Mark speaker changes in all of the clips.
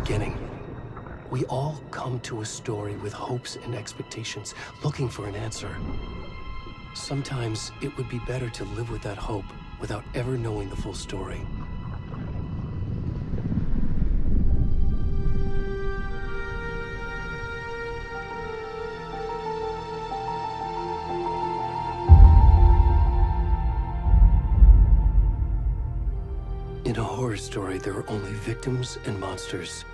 Speaker 1: beginning. We all come to a story with hopes and expectations, looking for an answer. Sometimes it would be better to live with that hope without ever knowing the full story. In a horror story, there are only victims and monsters.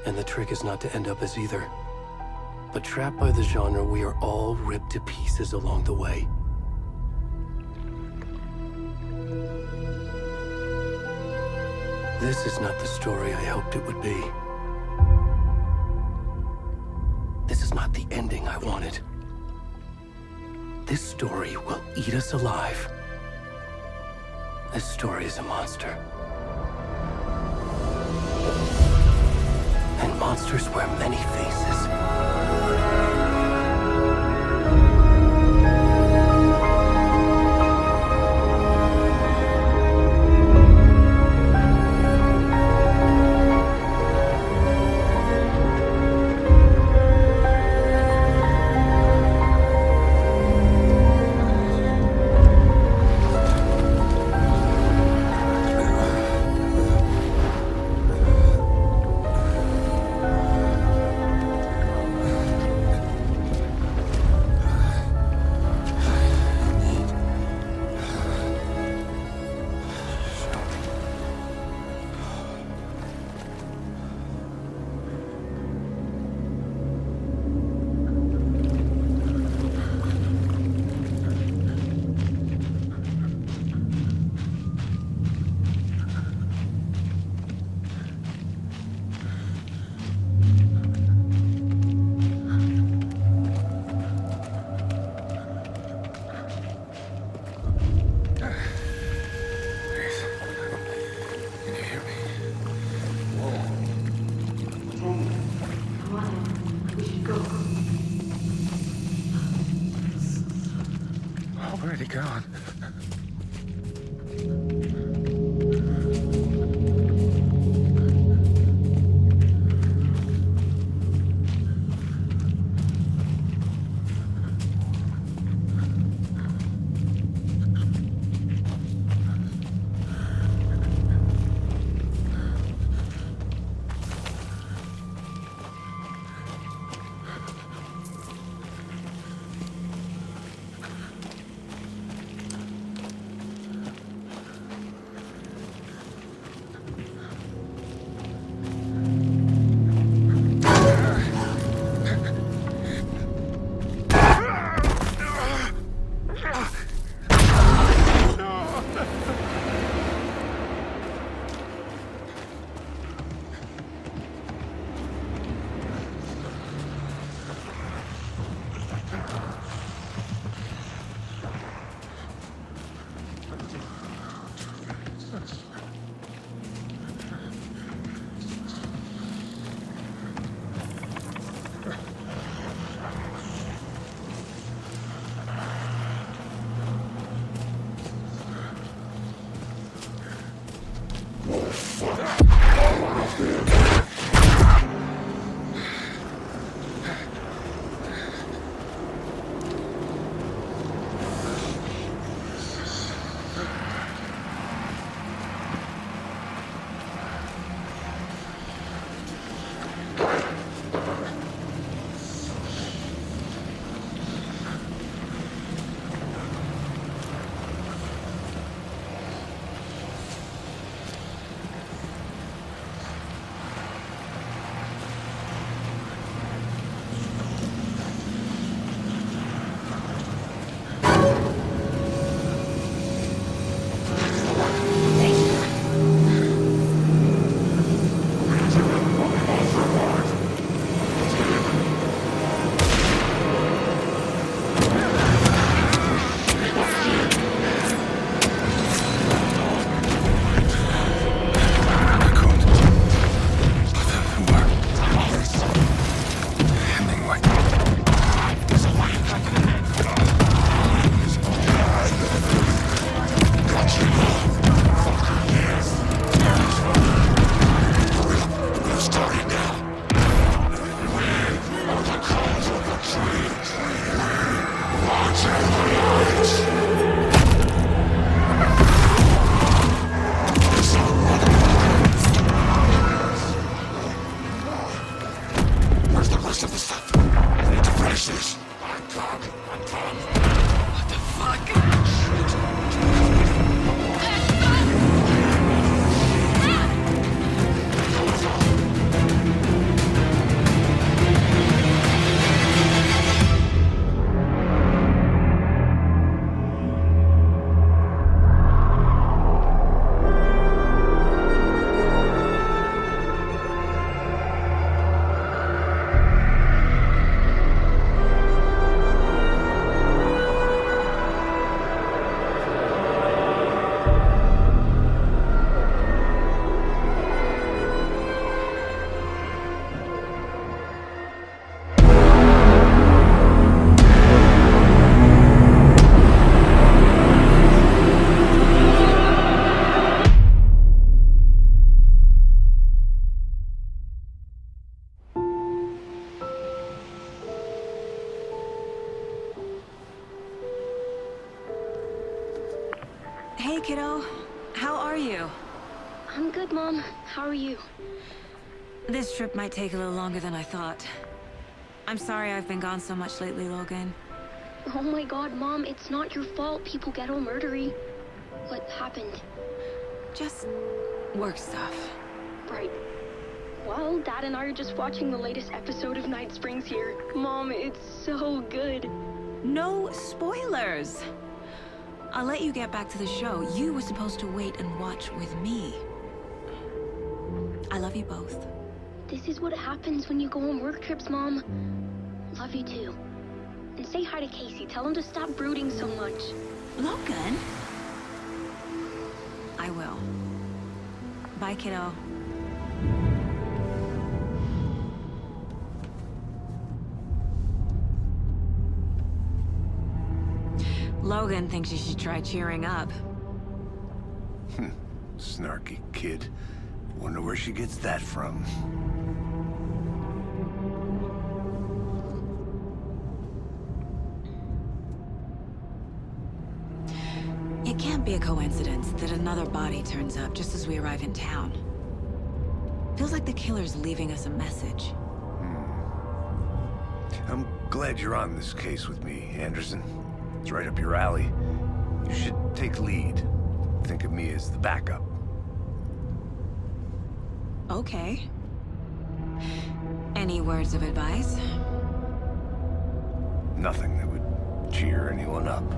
Speaker 1: And the trick is not to end up as either. But trapped by the genre, we are all ripped to pieces along the way. This is not the story I hoped it would be. This is not the ending I wanted. This story will eat us alive. This story is a monster. And monsters wear many faces.
Speaker 2: Where'd he gone? Hey, kiddo. How are you?
Speaker 3: I'm good, Mom. How are you?
Speaker 2: This trip might take a little longer than I thought. I'm sorry I've been gone so much lately, Logan.
Speaker 3: Oh my god, Mom, it's not your fault people get all murdery. What happened?
Speaker 2: Just work stuff.
Speaker 3: Right. Well, Dad and I are just watching the latest episode of Night Springs here. Mom, it's so good.
Speaker 2: No spoilers! I'll let you get back to the show. You were supposed to wait and watch with me. I love you both.
Speaker 3: This is what happens when you go on work trips, Mom. Love you too. And say hi to Casey. Tell him to stop brooding so much.
Speaker 2: Logan? I will. Bye, kiddo. Logan thinks you should try cheering up.
Speaker 4: Snarky kid. Wonder where she gets that from.
Speaker 2: It can't be a coincidence that another body turns up just as we arrive in town. Feels like the killer's leaving us a message.
Speaker 4: I'm glad you're on this case with me, Anderson. It's right up your alley. You should take lead. Think of me as the backup.
Speaker 2: Okay. Any words of advice?
Speaker 4: Nothing that would cheer anyone up.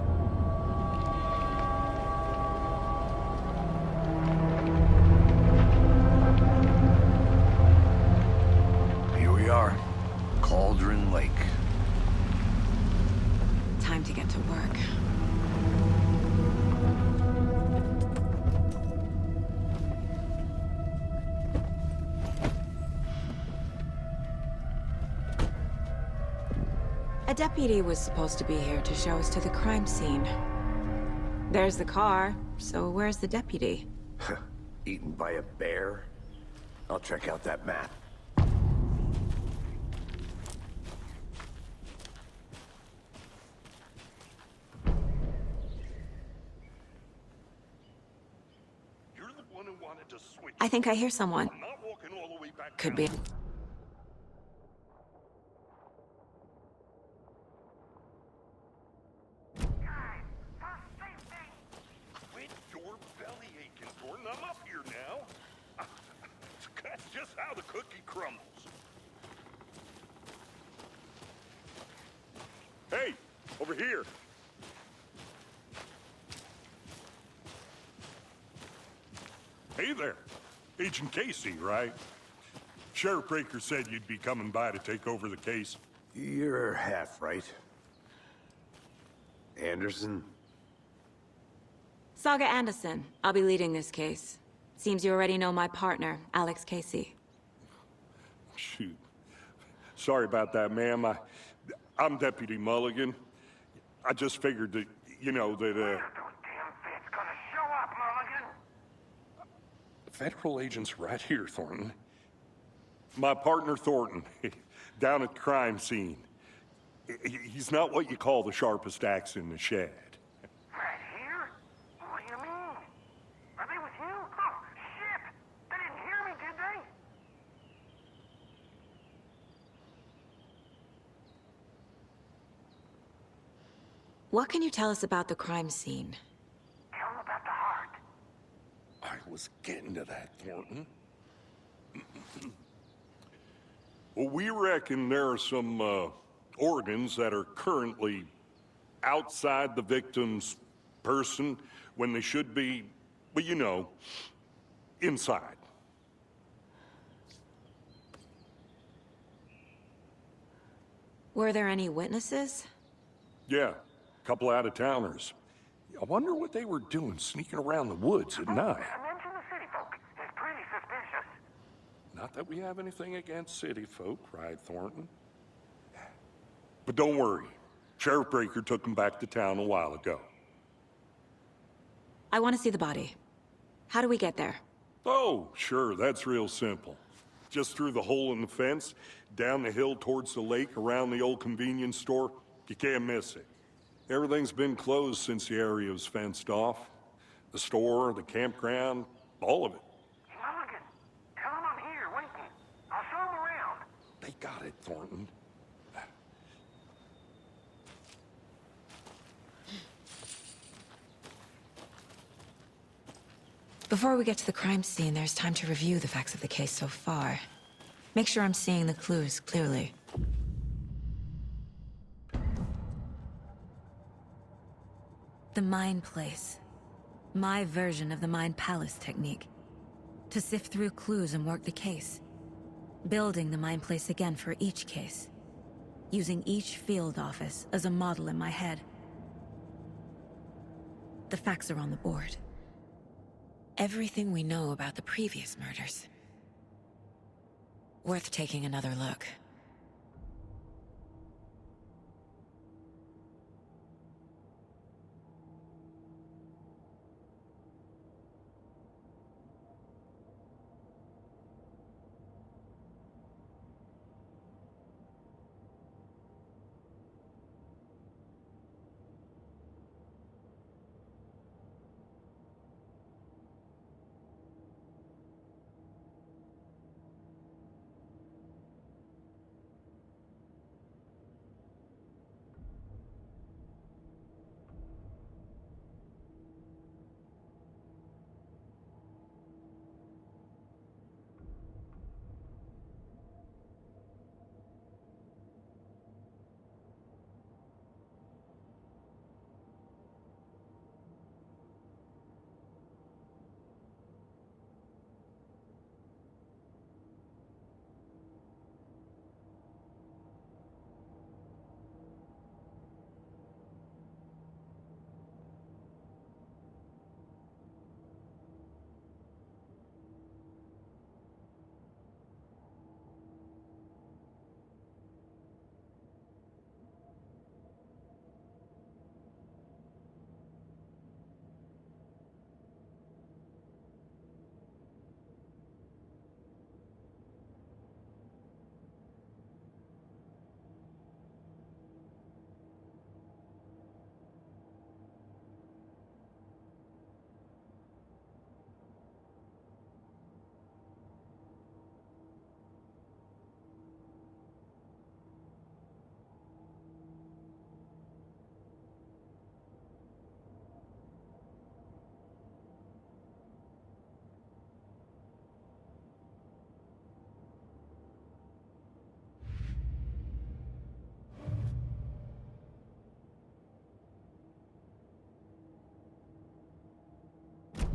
Speaker 4: Here we are. Cauldron Lake.
Speaker 2: Time to get to work. A deputy was supposed to be here to show us to the crime scene. There's the car, so where's the deputy?
Speaker 4: Eaten by a bear? I'll check out that map.
Speaker 2: I think I hear someone. Could be.
Speaker 5: Quit your belly aching, Gordon. I'm up here now. That's just how the cookie crumbles. Hey, over here. Hey there. Agent Casey, right? Sheriff Breaker said you'd be coming by to take over the case.
Speaker 4: You're half right. Anderson?
Speaker 2: Saga Anderson. I'll be leading this case. Seems you already know my partner, Alex Casey.
Speaker 5: Shoot. Sorry about that, ma'am. I'm Deputy Mulligan. I just figured that, you know, that,
Speaker 6: Those damn feds gonna show up, Mulligan.
Speaker 5: Federal agent's right here, Thornton. My partner, Thornton, down at the crime scene. He's not what you call the sharpest axe in the shed.
Speaker 6: Right here? What do you mean? Are they with you? Oh, shit! They didn't hear me, did they?
Speaker 2: What can you tell us about the crime scene?
Speaker 6: Tell them about the heart.
Speaker 5: I was getting to that, Thornton. Well, we reckon there are some, organs that are currently outside the victim's person when they should be, well, you know, inside.
Speaker 2: Were there any witnesses?
Speaker 5: Yeah, a couple out-of-towners. I wonder what they were doing sneaking around the woods at night.
Speaker 6: Mention the city folk. It's pretty suspicious.
Speaker 5: Not that we have anything against city folk, right, Thornton? But don't worry. Sheriff Breaker took them back to town a while ago.
Speaker 2: I want to see the body. How do we get there?
Speaker 5: Oh, sure, that's real simple. Just through the hole in the fence, down the hill towards the lake, around the old convenience store. You can't miss it. Everything's been closed since the area was fenced off. The store, the campground, all of it.
Speaker 6: Mulligan, tell him I'm here, waiting. I'll show him around.
Speaker 5: They got it, Thornton.
Speaker 2: Before we get to the crime scene, there's time to review the facts of the case so far. Make sure I'm seeing the clues clearly. The Mind Place. My version of the Mind Palace technique. To sift through clues and work the case. Building the Mind Place again for each case. Using each field office as a model in my head. The facts are on the board. Everything we know about the previous murders. Worth taking another look.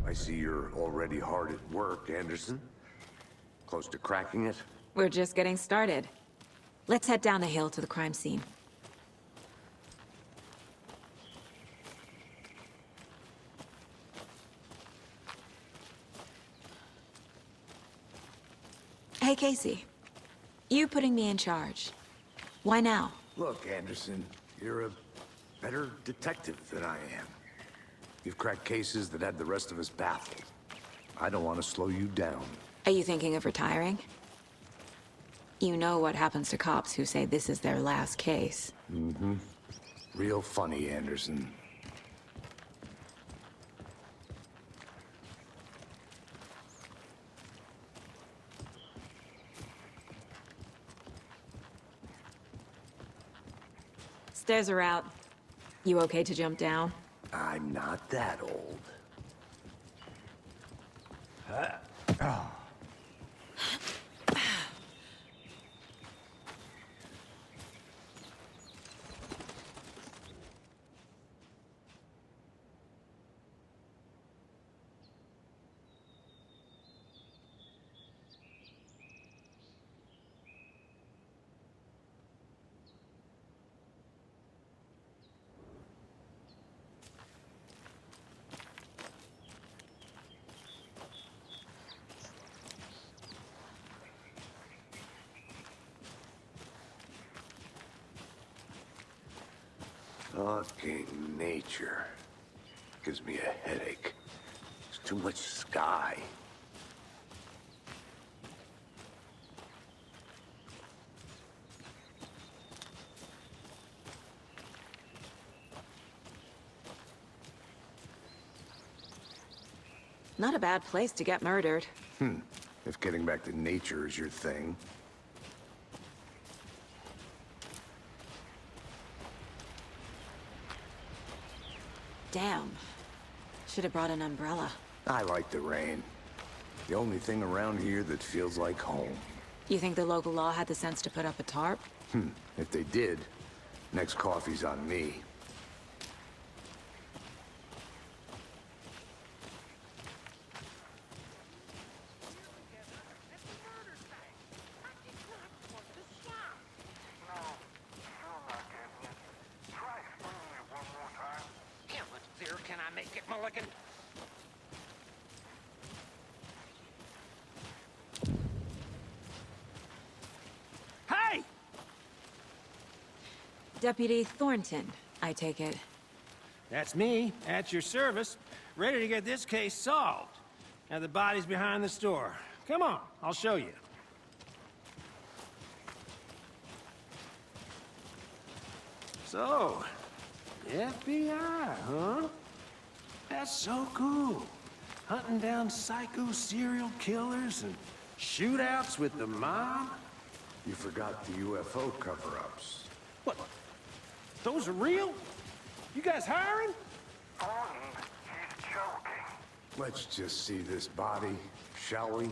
Speaker 4: I see you're already hard at work, Anderson. Close to cracking it?
Speaker 2: We're just getting started. Let's head down the hill to the crime scene. Hey, Casey. You putting me in charge. Why now?
Speaker 4: Look, Anderson, you're a better detective than I am. You've cracked cases that had the rest of us baffled. I don't want to slow you down.
Speaker 2: Are you thinking of retiring? You know what happens to cops who say this is their last case.
Speaker 4: Mm-hmm. Real funny, Anderson.
Speaker 2: Stairs are out. You okay to jump down?
Speaker 4: I'm not that old. Fucking nature. Gives me a headache. There's too much sky.
Speaker 2: Not a bad place to get murdered.
Speaker 4: If getting back to nature is your thing.
Speaker 2: Damn. Should have brought an umbrella.
Speaker 4: I like the rain. The only thing around here that feels like home.
Speaker 2: You think the local law had the sense to put up a tarp?
Speaker 4: If they did, next coffee's on me.
Speaker 6: Can I make it, Mulligan? Hey!
Speaker 2: Deputy Thornton, I take it.
Speaker 7: That's me, at your service, ready to get this case solved. Now the body's behind the store. Come on, I'll show you. So, FBI, huh? That's so cool. Hunting down psycho serial killers and shootouts with the mob.
Speaker 4: You forgot the UFO cover-ups.
Speaker 7: What? Those are real? You guys hiring?
Speaker 6: Thornton, he's joking.
Speaker 4: Let's just see this body, shall we?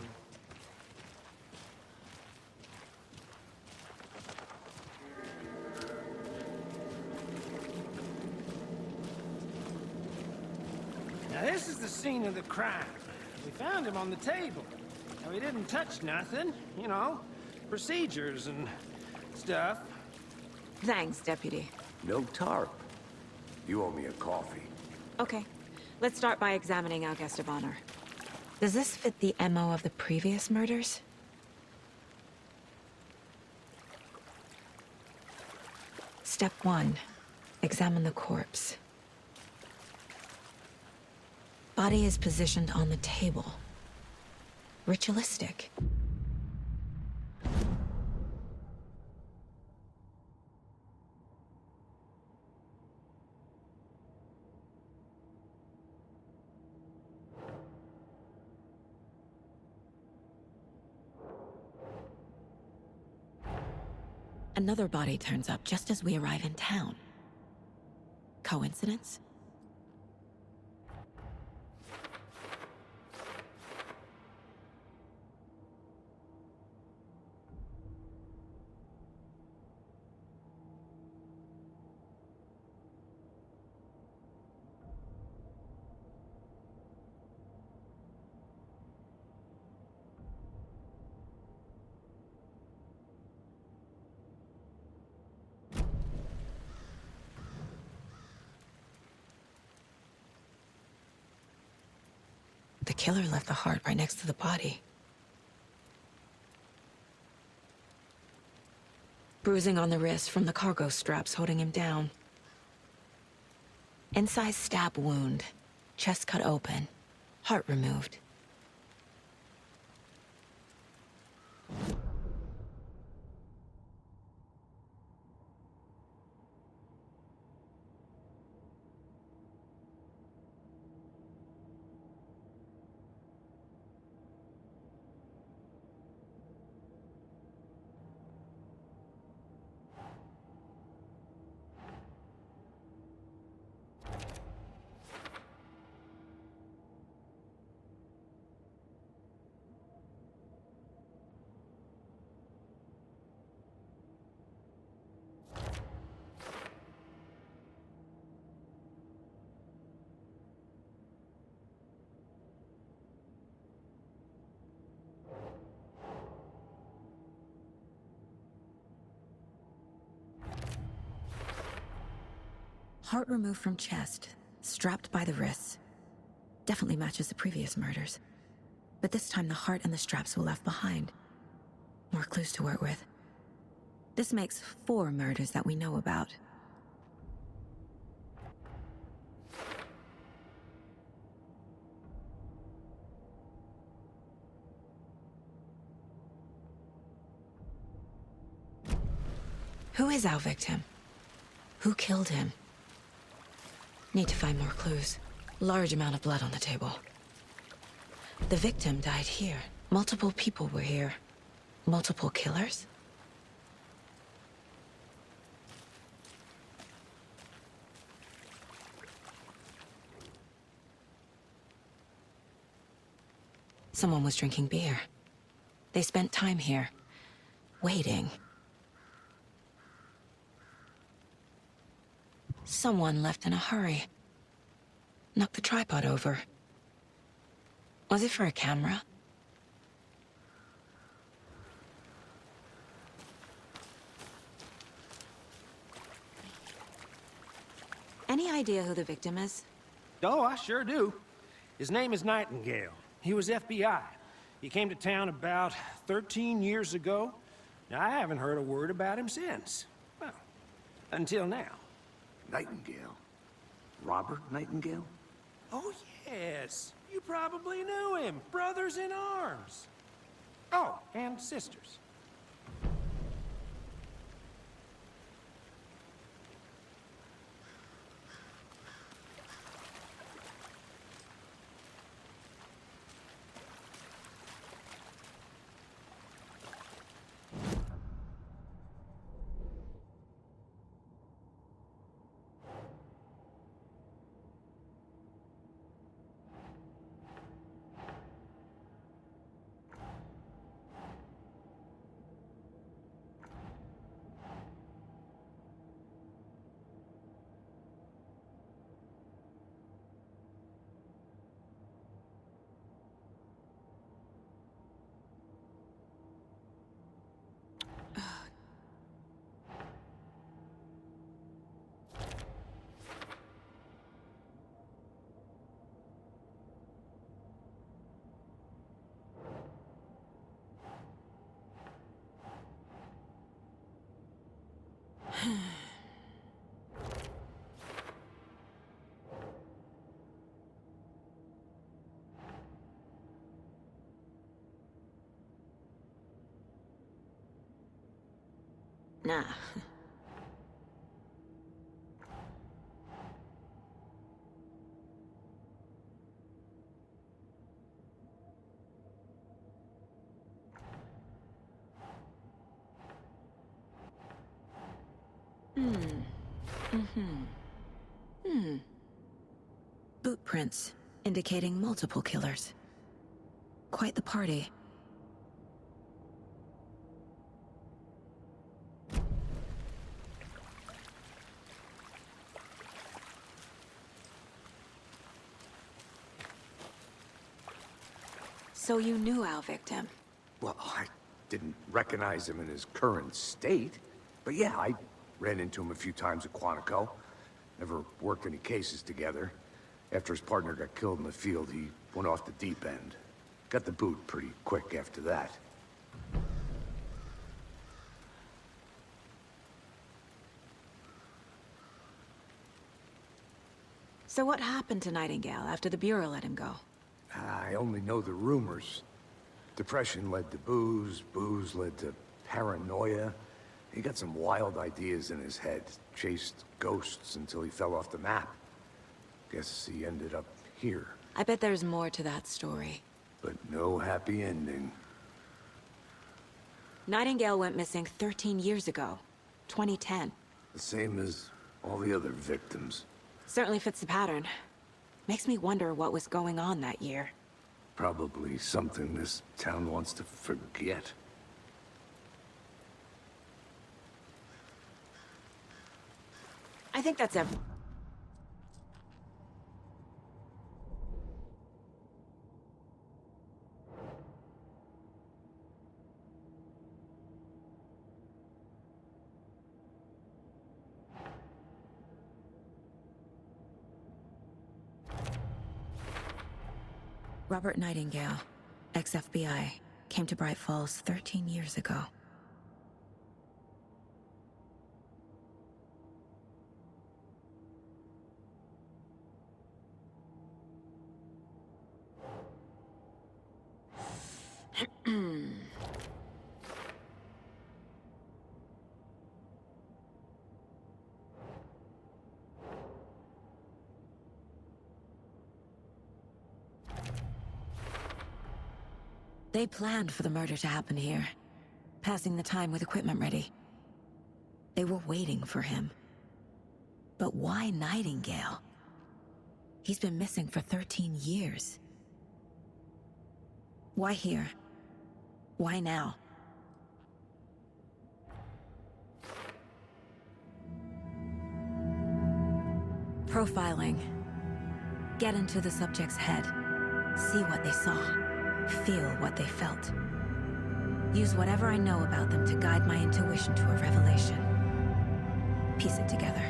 Speaker 7: Now this is the scene of the crime. We found him on the table. Now he didn't touch nothing, you know, procedures and stuff.
Speaker 2: Thanks, Deputy.
Speaker 4: No tarp. You owe me a coffee.
Speaker 2: Okay, let's start by examining our guest of honor. Does this fit the MO of the previous murders? Step 1. Examine the corpse. Body is positioned on the table. Ritualistic. Another body turns up just as we arrive in town. Coincidence? The killer left the heart right next to the body. Bruising on the wrist from the cargo straps holding him down. Incised stab wound, chest cut open, heart removed. Heart removed from chest, strapped by the wrists. Definitely matches the previous murders. But this time the heart and the straps were left behind. More clues to work with. This makes 4 murders that we know about. Who is our victim? Who killed him? Need to find more clues. Large amount of blood on the table. The victim died here. Multiple people were here. Multiple killers? Someone was drinking beer. They spent time here, waiting. Someone left in a hurry. Knocked the tripod over. Was it for a camera? Any idea who the victim is?
Speaker 7: Oh, I sure do. His name is Nightingale. He was FBI. He came to town about 13 years ago. Now, I haven't heard a word about him since. Well, until now.
Speaker 4: Nightingale? Robert Nightingale?
Speaker 7: Oh, yes. You probably knew him. Brothers in arms. Oh, and sisters.
Speaker 2: Nah. Boot prints, indicating multiple killers. Quite the party. So you knew our victim?
Speaker 4: Well, I didn't recognize him in his current state. But yeah, I ran into him a few times at Quantico. Never worked any cases together. After his partner got killed in the field, he went off the deep end. Got the boot pretty quick after that.
Speaker 2: So what happened to Nightingale after the Bureau let him go?
Speaker 4: I only know the rumors. Depression led to booze, booze led to paranoia. He got some wild ideas in his head, chased ghosts until he fell off the map. Guess he ended up here,
Speaker 2: I bet there's more to that story.
Speaker 4: but no happy ending.
Speaker 2: Nightingale went missing 13 years ago. 2010.
Speaker 4: The same as all the other victims.
Speaker 2: Certainly fits the pattern. Makes me wonder what was going on that year.
Speaker 4: Probably something this town wants to forget.
Speaker 2: I think that's every... Robert Nightingale, ex-FBI, came to Bright Falls 13 years ago. They planned for the murder to happen here, passing the time with equipment ready. They were waiting for him. But why Nightingale? He's been missing for 13 years. Why here? Why now? Profiling. Get into the subject's head. See what they saw. Feel what they felt. Use whatever I know about them to guide my intuition to a revelation. Piece it together.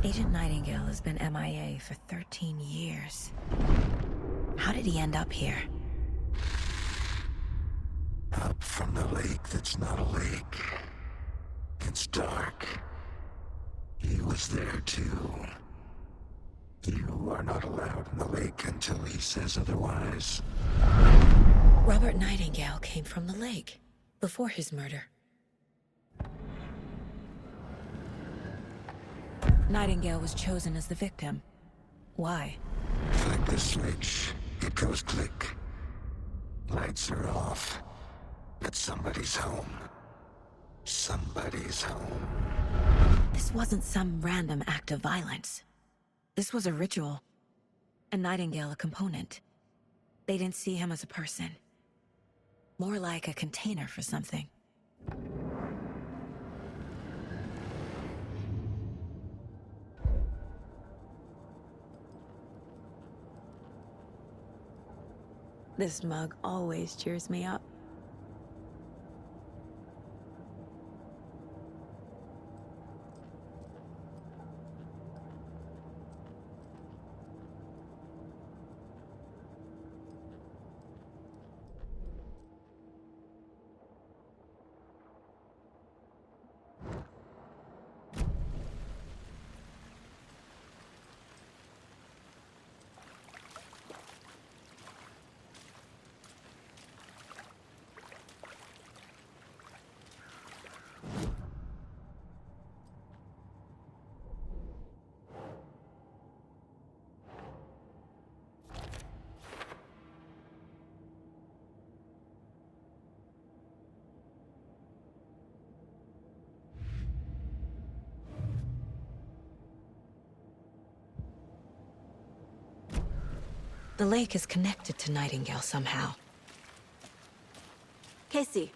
Speaker 2: Agent Nightingale has been MIA for 13 years. How did he end up here?
Speaker 8: Up from the lake that's not a lake. It's dark. He was there too. You are not allowed in the lake until he says otherwise.
Speaker 2: Robert Nightingale came from the lake, before his murder. Nightingale was chosen as the victim. Why?
Speaker 8: Flick the switch. It goes click. Lights are off. But somebody's home. Somebody's home.
Speaker 2: This wasn't some random act of violence. This was a ritual. And Nightingale a component. They didn't see him as a person. More like a container for something. This mug always cheers me up. The lake is connected to Nightingale somehow. Casey,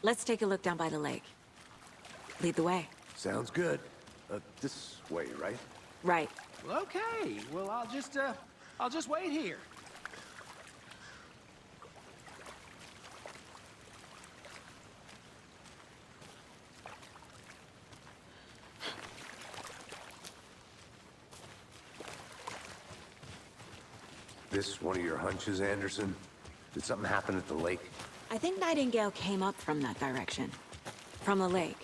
Speaker 2: let's take a look down by the lake. Lead the way.
Speaker 4: Sounds good. This way, right?
Speaker 2: Right.
Speaker 7: Well, okay. Well, I'll just wait here.
Speaker 4: This one of your hunches, Anderson? Did something happen at the lake?
Speaker 2: I think Nightingale came up from that direction. From the lake.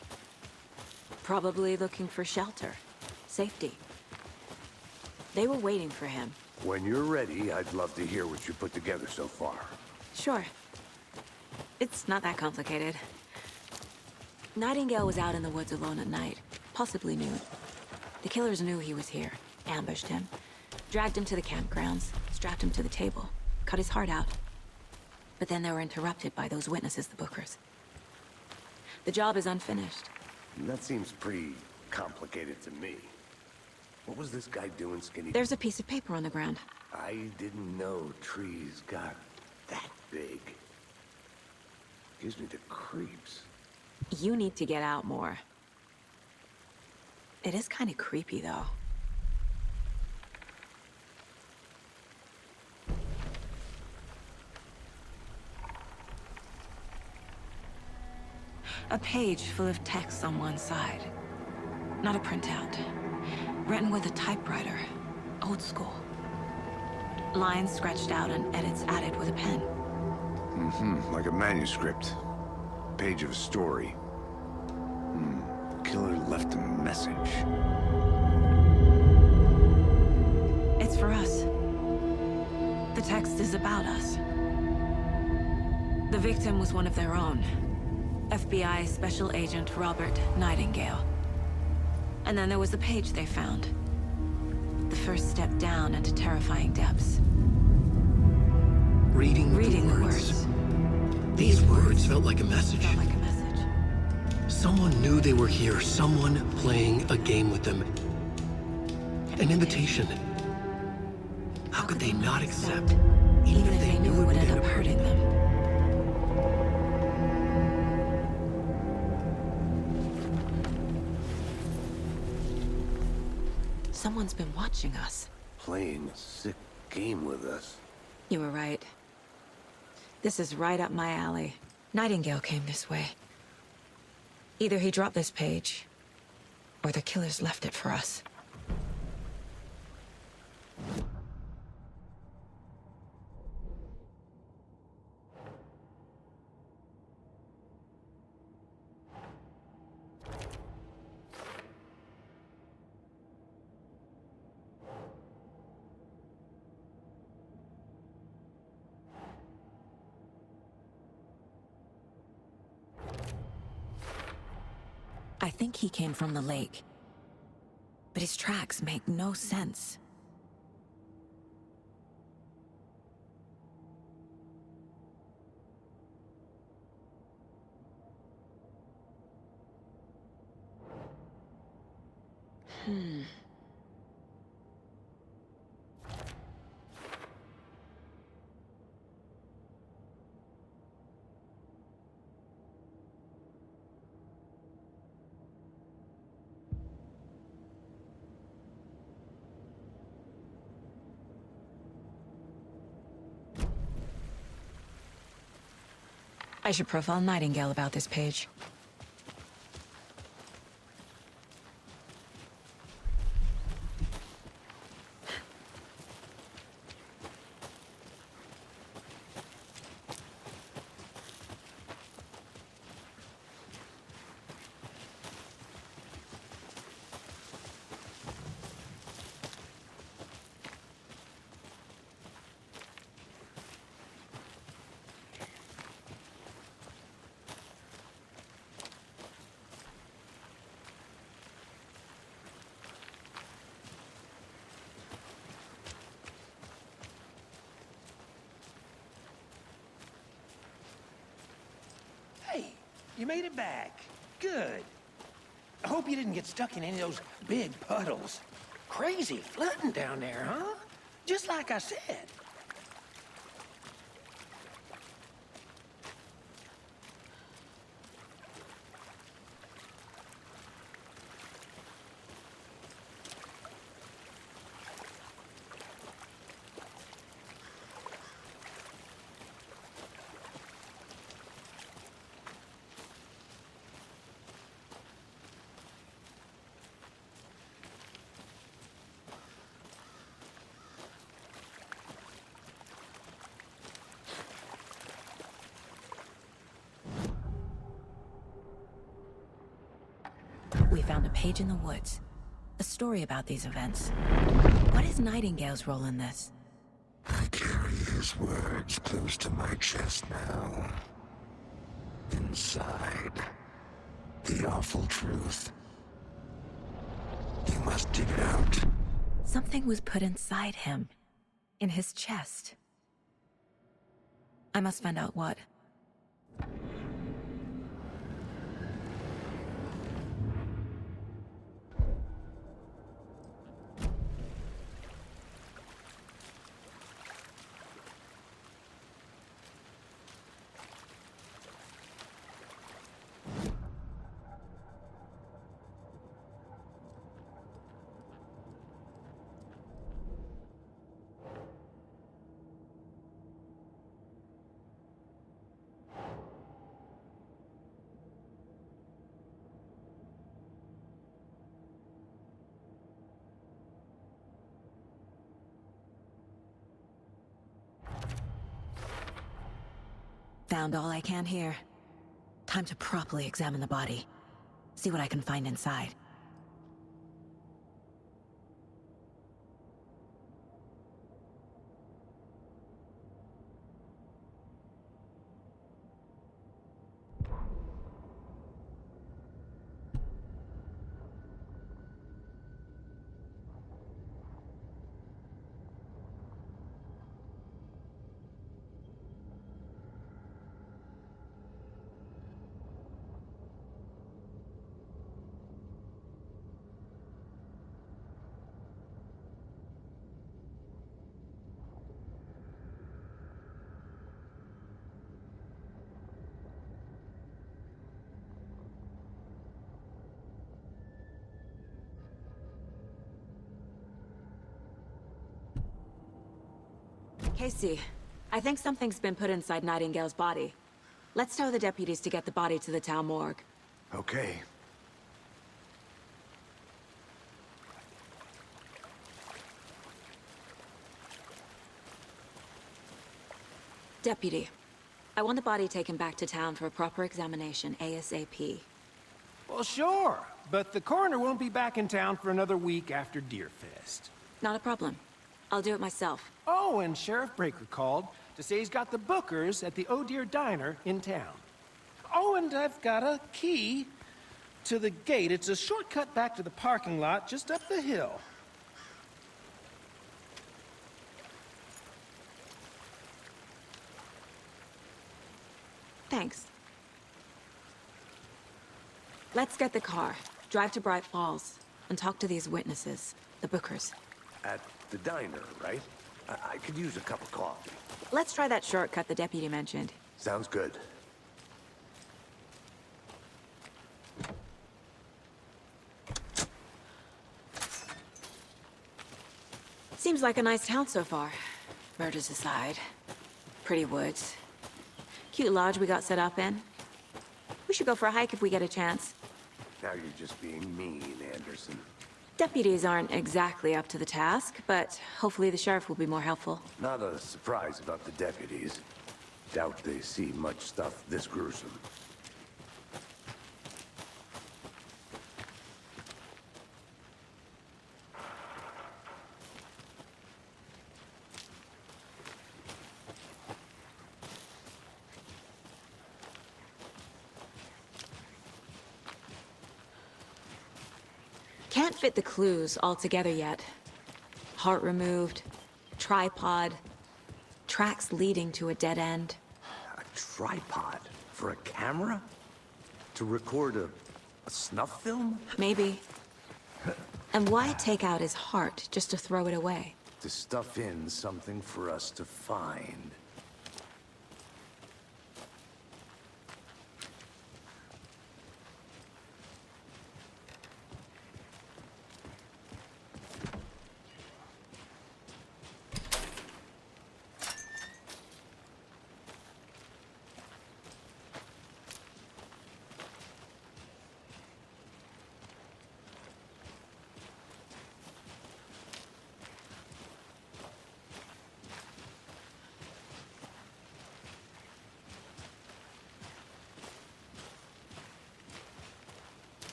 Speaker 2: Probably looking for shelter. Safety. They were waiting for him.
Speaker 4: When you're ready, I'd love to hear what you put together so far.
Speaker 2: Sure. It's not that complicated. Nightingale was out in the woods alone at night, possibly nude. The killers knew he was here, ambushed him, dragged him to the campgrounds, strapped him to the table, cut his heart out. But then they were interrupted by those witnesses, the Bookers. The job is unfinished.
Speaker 4: That seems pretty complicated to me. What was this guy doing, Skinny?
Speaker 2: There's a piece of paper on the ground.
Speaker 4: I didn't know trees got that big. Gives me the creeps.
Speaker 2: You need to get out more. It is kind of creepy, though. A page full of text on one side. Not a printout. Written with a typewriter. Old school. Lines scratched out and edits added with a pen.
Speaker 4: Like a manuscript. Page of a story. Killer left a message.
Speaker 2: It's for us. The text is about us. The victim was one of their own. FBI Special Agent Robert Nightingale. And then there was the page they found. The first step down into terrifying depths.
Speaker 1: Reading
Speaker 2: the
Speaker 1: the
Speaker 2: words.
Speaker 1: words. These words felt like a message.
Speaker 2: Felt like a message.
Speaker 1: Someone knew they were here, someone playing a game with them. An invitation. How could they not accept,
Speaker 2: Even if they knew it would end up hurting them. Someone's been watching us.
Speaker 4: Playing a sick game with us.
Speaker 2: You were right. This is right up my alley. Nightingale came this way. Either he dropped this page, or the killers left it for us. I think he came from the lake. But his tracks make no sense. I should profile Nightingale about this page.
Speaker 7: Hey, you made it back. Good. I hope you didn't get stuck in any of those big puddles. Crazy flooding down there, huh? Just like I said.
Speaker 2: We found a page in the woods. A story about these events. What is Nightingale's role in this?
Speaker 8: I carry his words close to my chest now. Inside, the awful truth. You must dig it out.
Speaker 2: Something was put inside him. In his chest. I must find out what. sound all I can hear. Time to properly examine the body. See what I can find inside. Casey, I think something's been put inside Nightingale's body. Let's tell the deputies to get the body to the town morgue.
Speaker 4: Okay.
Speaker 2: Deputy, I want the body taken back to town for a proper examination, ASAP.
Speaker 7: Well, sure, but the coroner won't be back in town for another week after Deerfest.
Speaker 2: Not a problem. I'll do it myself.
Speaker 7: Oh, and Sheriff Breaker called to say he's got the bookers at the Oh Dear Diner in town. Oh, and I've got a key to the gate. It's a shortcut back to the parking lot just up the hill.
Speaker 2: Thanks. Let's get the car, drive to Bright Falls, and talk to these witnesses, the bookers.
Speaker 4: At the diner, right? I could use a cup of coffee.
Speaker 2: Let's try that shortcut the deputy mentioned.
Speaker 4: Sounds good.
Speaker 2: Seems like a nice town so far. Murders aside. Pretty woods. Cute lodge we got set up in. We should go for a hike if we get a chance.
Speaker 4: Now you're just being mean, Anderson.
Speaker 2: Deputies aren't exactly up to the task, but hopefully the sheriff will be more helpful.
Speaker 4: Not a surprise about the deputies. Doubt they see much stuff this gruesome.
Speaker 2: Can't fit the clues all together yet. Heart removed, tripod, tracks leading to a dead end.
Speaker 4: A tripod? For a camera? To record a snuff film?
Speaker 2: Maybe. And why take out his heart just to throw it away?
Speaker 4: To stuff in something for us to find.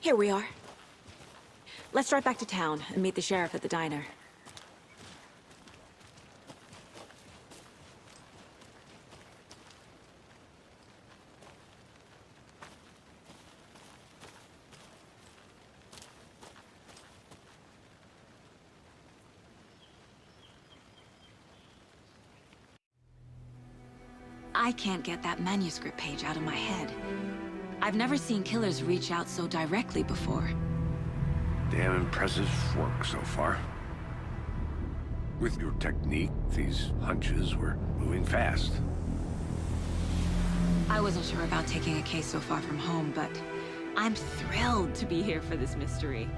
Speaker 2: Here we are. Let's drive back to town and meet the sheriff at the diner. I can't get that manuscript page out of my head. I've never seen killers reach out so directly before.
Speaker 4: Damn impressive work so far. With your technique, these hunches were moving fast.
Speaker 2: I wasn't sure about taking a case so far from home, but I'm thrilled to be here for this mystery.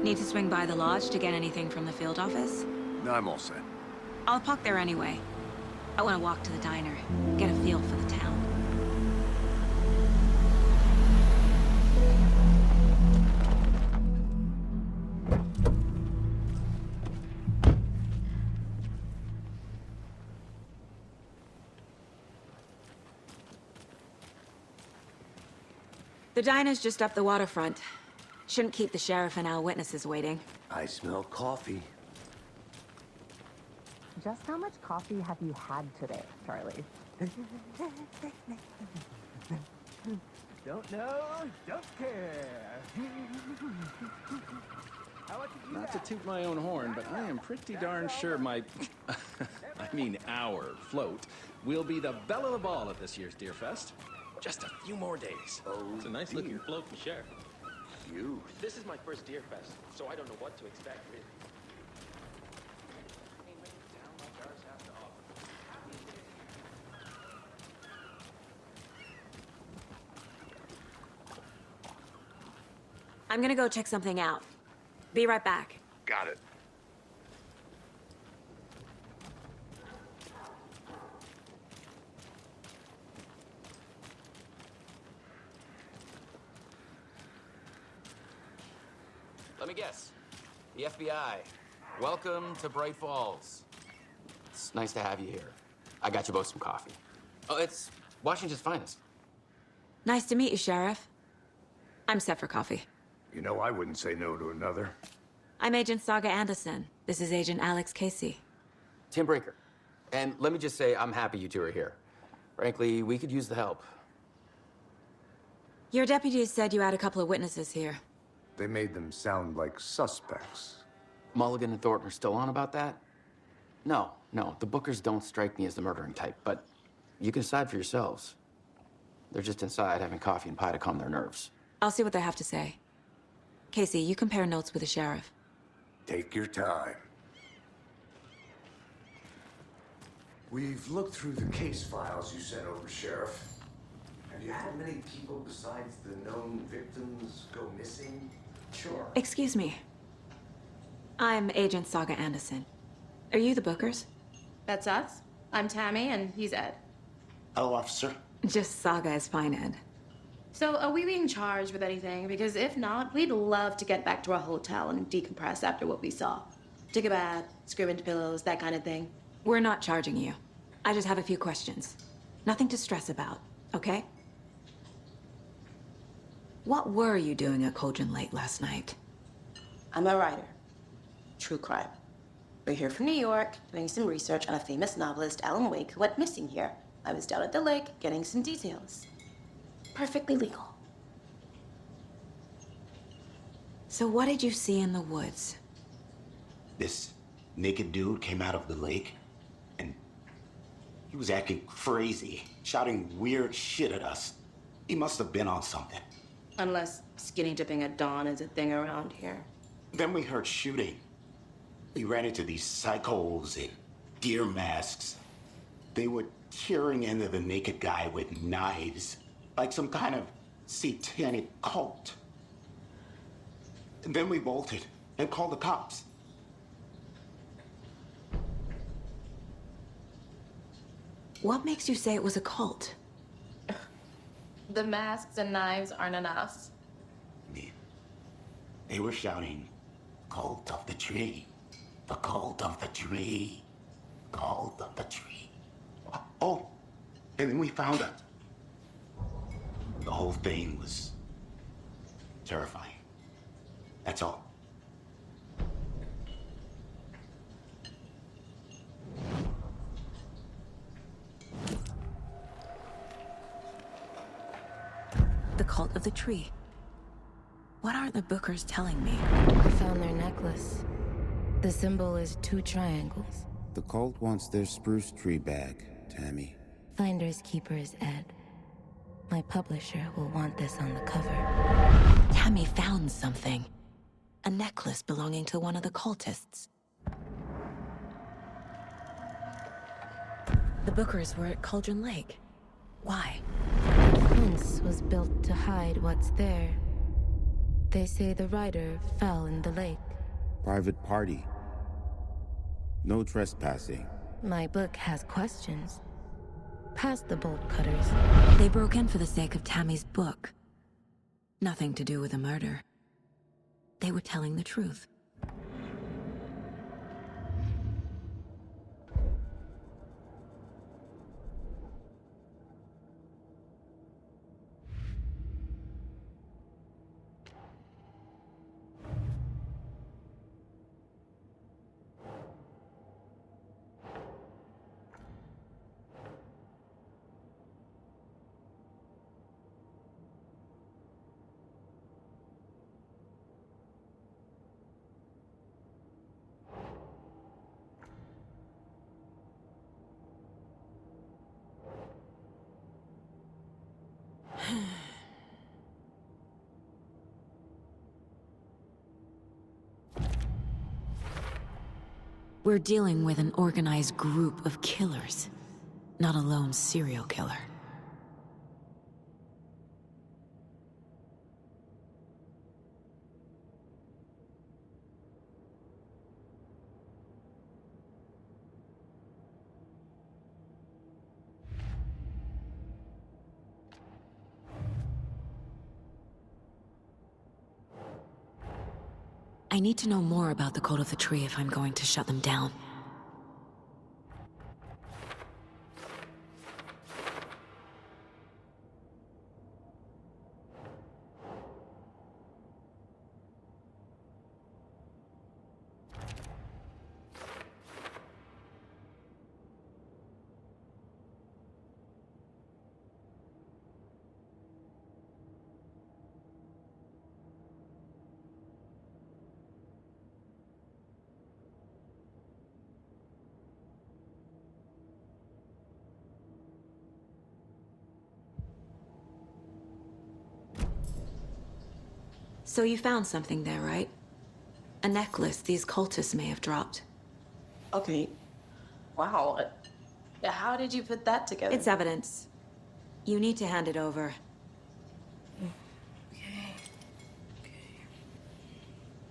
Speaker 2: Need to swing by the lodge to get anything from the field office?
Speaker 4: No, I'm all set.
Speaker 2: I'll park there anyway. I want to walk to the diner, get a feel for the town. The diner's just up the waterfront. Shouldn't keep the sheriff and our witnesses waiting.
Speaker 4: I smell coffee.
Speaker 9: Just how much coffee have you had today, Charlie? Don't know, don't care.
Speaker 10: Not to toot my own horn, but I am pretty darn sure my, I mean our float, will be the belle of the ball at this year's Deer Fest. Just a few more days.
Speaker 4: Oh,
Speaker 11: It's a nice looking float for Sheriff.
Speaker 4: you.
Speaker 11: This is my first Deer Fest, so I don't know what to expect, really.
Speaker 2: I'm gonna go check something out. Be right back.
Speaker 4: Got it.
Speaker 12: Let me guess. The FBI. Welcome to Bright Falls. It's nice to have you here. I got you both some coffee. Oh, it's Washington's finest.
Speaker 2: Nice to meet you, Sheriff. I'm set for coffee.
Speaker 4: You know, I wouldn't say no to another.
Speaker 2: I'm Agent Saga Anderson. This is Agent Alex Casey.
Speaker 12: Tim Breaker. And let me just say, I'm happy you two are here. Frankly, we could use the help.
Speaker 2: Your deputies said you had a couple of witnesses here.
Speaker 4: They made them sound like suspects.
Speaker 12: Mulligan and Thornton are still on about that? No, the Bookers don't strike me as the murdering type, but you can decide for yourselves. They're just inside having coffee and pie to calm their nerves.
Speaker 2: I'll see what they have to say. Casey, you compare notes with the sheriff.
Speaker 4: Take your time. We've looked through the case files you sent over, Sheriff. Have you had many people besides the known victims go missing? Sure.
Speaker 2: Excuse me. I'm Agent Saga Anderson. Are you the Bookers?
Speaker 13: That's us. I'm Tammy, and he's Ed.
Speaker 8: Hello, officer.
Speaker 2: Just Saga is fine, Ed.
Speaker 13: So, are we being charged with anything? Because if not, we'd love to get back to our hotel and decompress after what we saw. Take a bath, scream into pillows, that kind of thing.
Speaker 2: We're not charging you. I just have a few questions. Nothing to stress about, okay? What were you doing at Cauldron Lake last night?
Speaker 13: I'm a writer. True crime. We're here from New York, doing some research on a famous novelist, Alan Wake, who went missing here. I was down at the lake, getting some details. Perfectly legal.
Speaker 2: So what did you see in the woods?
Speaker 8: This naked dude came out of the lake, and he was acting crazy, shouting weird shit at us. He must have been on something.
Speaker 13: Unless skinny dipping at dawn is a thing around here.
Speaker 8: Then we heard shooting. We ran into these psychos in deer masks. They were tearing into the naked guy with knives, like some kind of satanic cult. And then we bolted and called the cops.
Speaker 2: What makes you say it was a cult?
Speaker 13: The masks and knives aren't enough.
Speaker 8: They were shouting, "Cult of the tree, the cult of the tree, cult of the tree." Oh, and then we found it. The whole thing was terrifying. That's all.
Speaker 2: The cult of the tree. What are the Bookers telling me?
Speaker 14: I found their necklace. The symbol is 2 triangles.
Speaker 15: The cult wants their spruce tree back, Tammy.
Speaker 14: Finders keepers, Ed. My publisher will want this on the cover.
Speaker 2: Tammy found something. A necklace belonging to one of the cultists. The Bookers were at Cauldron Lake. Why?
Speaker 14: The fence was built to hide what's there. They say the rider fell in the lake.
Speaker 15: Private party. No trespassing.
Speaker 14: My book has questions. Past the bolt cutters.
Speaker 2: They broke in for the sake of Tammy's book. Nothing to do with a murder. They were telling the truth. We're dealing with an organized group of killers, not a lone serial killer. I need to know more about the Cult of the Tree if I'm going to shut them down. So you found something there, right? A necklace these cultists may have dropped.
Speaker 13: Okay. Wow. How did you put that together?
Speaker 2: It's evidence. You need to hand it over.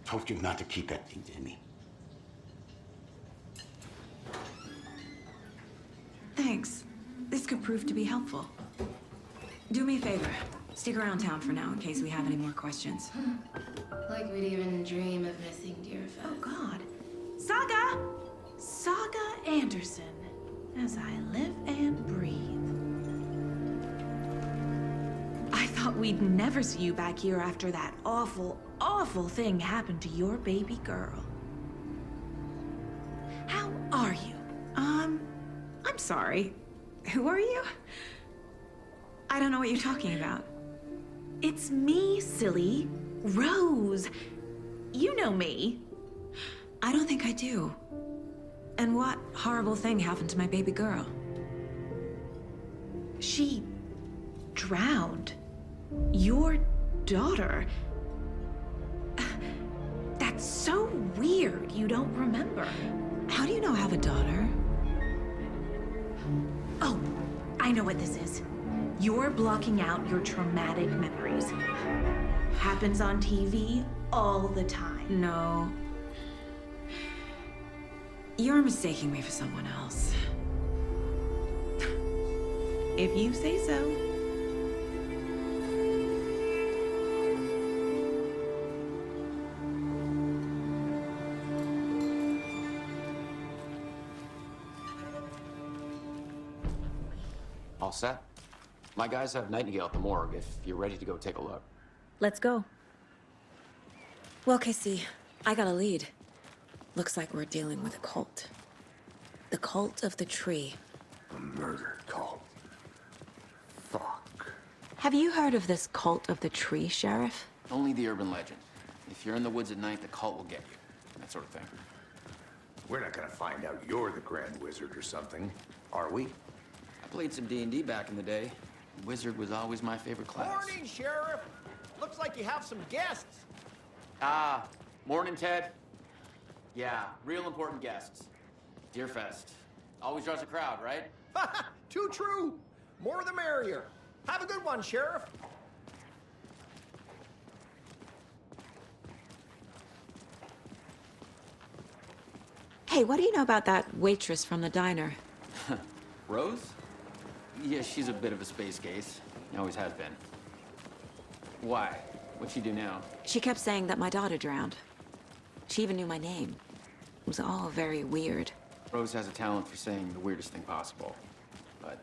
Speaker 8: Told you not to keep that thing, Tammy.
Speaker 2: Thanks. This could prove to be helpful. Do me a favor. Stick around town for now in case we have any more questions.
Speaker 16: Like we'd even dream of missing Deerfest.
Speaker 17: Oh, God. Saga! Saga Anderson. As I live and breathe. I thought we'd never see you back here after that awful, awful thing happened to your baby girl. How are you? I'm sorry. Who are you? I don't know what you're talking about. It's me, silly. Rose. You know me.
Speaker 2: I don't think I do. And what horrible thing happened to my baby girl?
Speaker 17: She drowned. Your daughter. That's so weird you don't remember.
Speaker 2: How do you know I have a daughter?
Speaker 17: Oh, I know what this is. You're blocking out your traumatic memories. Happens on TV all the time.
Speaker 2: No. You're mistaking me for someone else.
Speaker 17: If you say so.
Speaker 12: All set? My guys have Nightingale at the morgue if you're ready to go take a look.
Speaker 2: Let's go. Well, Casey, I got a lead. Looks like we're dealing with a cult. The Cult of the Tree.
Speaker 4: A murder cult. Fuck.
Speaker 2: Have you heard of this Cult of the Tree, Sheriff?
Speaker 12: Only the urban legend. If you're in the woods at night, the cult will get you. That sort of thing.
Speaker 4: We're not gonna find out you're the Grand Wizard or something, are we?
Speaker 12: I played some D&D back in the day. Wizard was always my favorite class.
Speaker 18: Morning, Sheriff. Looks like you have some guests.
Speaker 12: Ah, morning, Ted. Yeah, real important guests. Deerfest. Always draws a crowd, right?
Speaker 18: Too true. More the merrier. Have a good one, Sheriff.
Speaker 2: Hey, what do you know about that waitress from the diner?
Speaker 12: Rose? Yeah, she's a bit of a space case. Always has been. Why? What'd she do now?
Speaker 2: She kept saying that my daughter drowned. She even knew my name. It was all very weird.
Speaker 12: Rose has a talent for saying the weirdest thing possible. But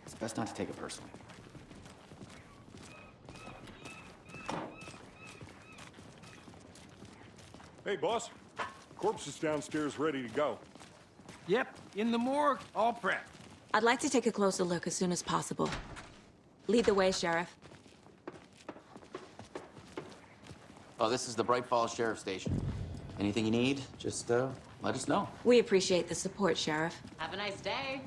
Speaker 12: it's best not to take it personally.
Speaker 5: Hey, boss. Corpse is downstairs ready to go.
Speaker 7: Yep, in the morgue, all prepped.
Speaker 2: I'd like to take a closer look as soon as possible. Lead the way, Sheriff.
Speaker 12: Oh, this is the Bright Falls Sheriff Station. Anything you need, just let us know.
Speaker 2: We appreciate the support, Sheriff.
Speaker 16: Have a nice day.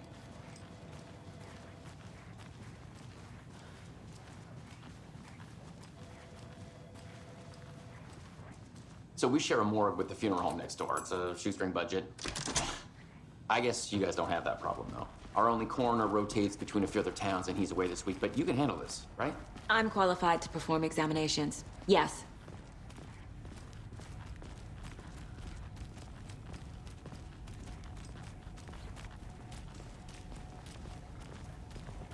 Speaker 12: So we share a morgue with the funeral home next door. It's a shoestring budget. I guess you guys don't have that problem, though. Our only coroner rotates between a few other towns, and he's away this week, but you can handle this, right?
Speaker 2: I'm qualified to perform examinations. Yes.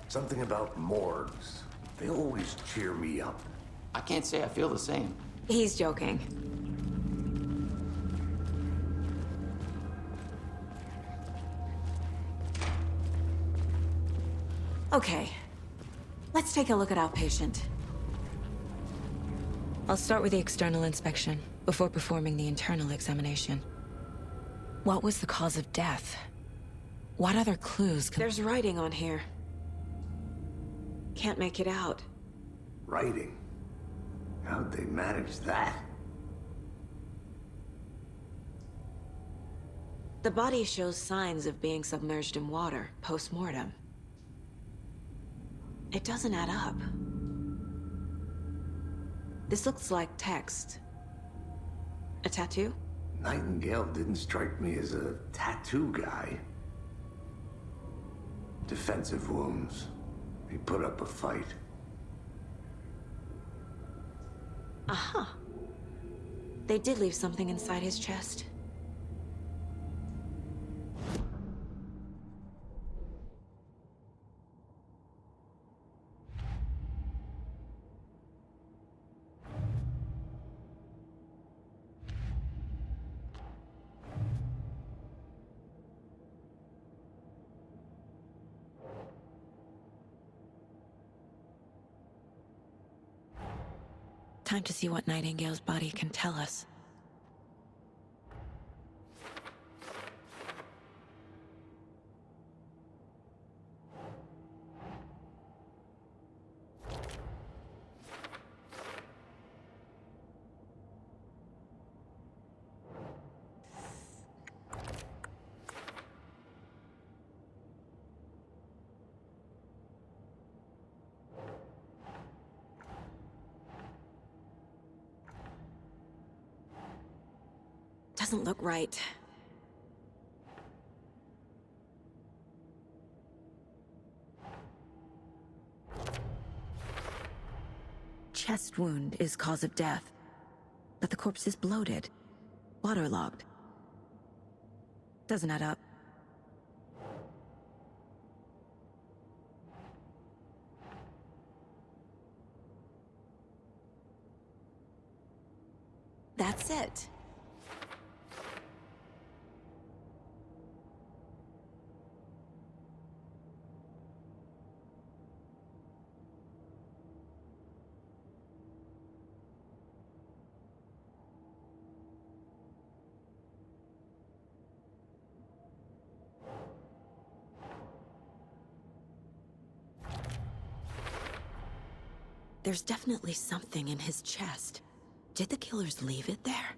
Speaker 4: Something about morgues. They always cheer me up.
Speaker 12: I can't say I feel the same.
Speaker 2: He's joking. Okay. Let's take a look at our patient. I'll start with the external inspection before performing the internal examination. What was the cause of death? What other clues? There's writing on here. Can't make it out.
Speaker 4: Writing? How'd they manage that?
Speaker 2: The body shows signs of being submerged in water post-mortem. It doesn't add up. This looks like text. A tattoo?
Speaker 4: Nightingale didn't strike me as a tattoo guy. Defensive wounds. He put up a fight.
Speaker 2: Aha. They did leave something inside his chest. Time to see what Nightingale's body can tell us. Doesn't look right. Chest wound is cause of death, but the corpse is bloated, waterlogged. Doesn't add up. That's it. There's definitely something in his chest. Did the killers leave it there?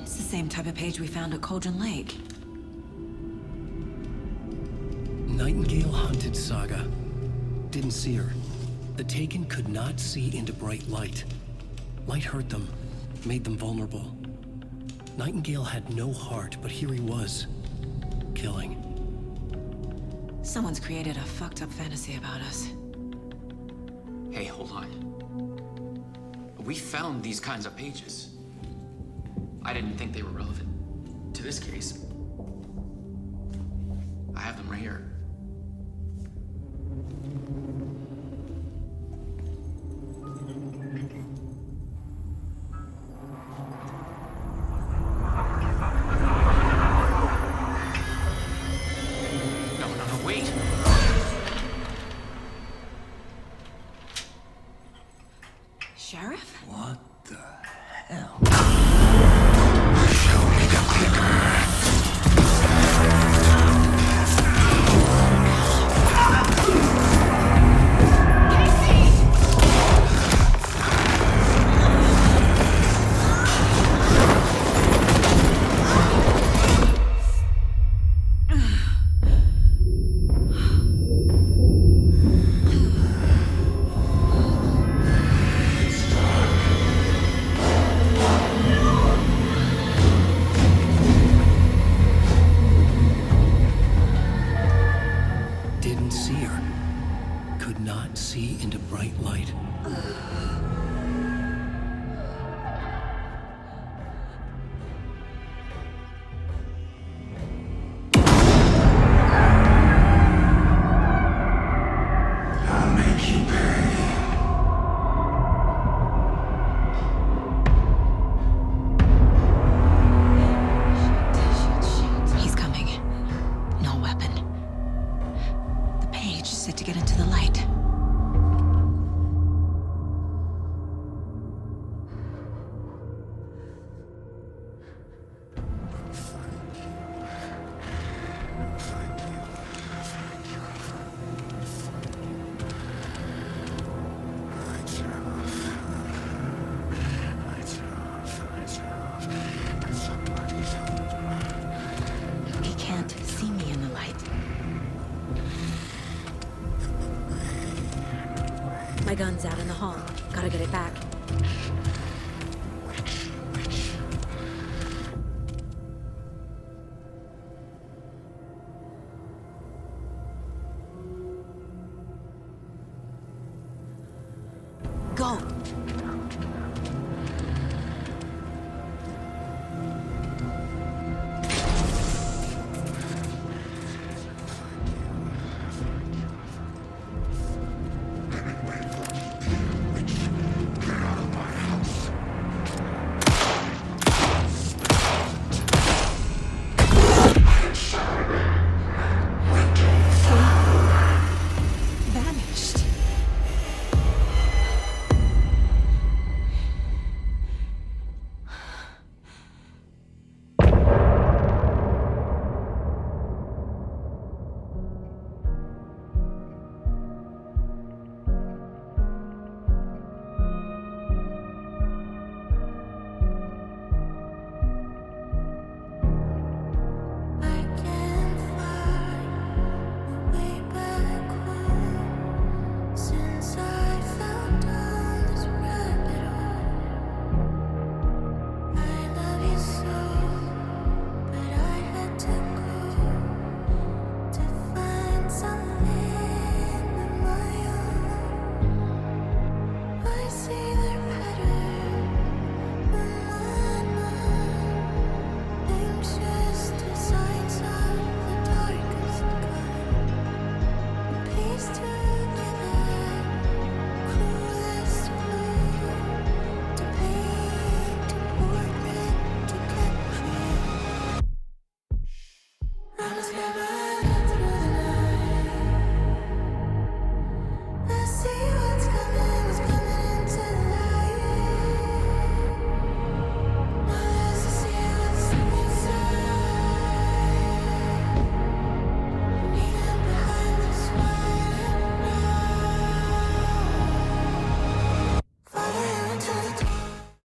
Speaker 2: It's the same type of page we found at Cauldron Lake.
Speaker 1: Nightingale hunted Saga. Didn't see her. The Taken could not see into bright light. Light hurt them, made them vulnerable. Nightingale had no heart, but here he was, killing.
Speaker 2: Someone's created a fucked up fantasy about us.
Speaker 12: Hold on. We found these kinds of pages. I didn't think they were relevant to this case. I have them right here. No, wait!
Speaker 17: Sheriff?
Speaker 1: What the hell?
Speaker 8: Show me the clicker.
Speaker 1: Didn't see her. Could not see into bright light.
Speaker 8: I'll make you pay.
Speaker 2: He's coming. No weapon. The page said to get into the light. He can't see me in the light. My gun's out in the hall. Gotta get it back. Go!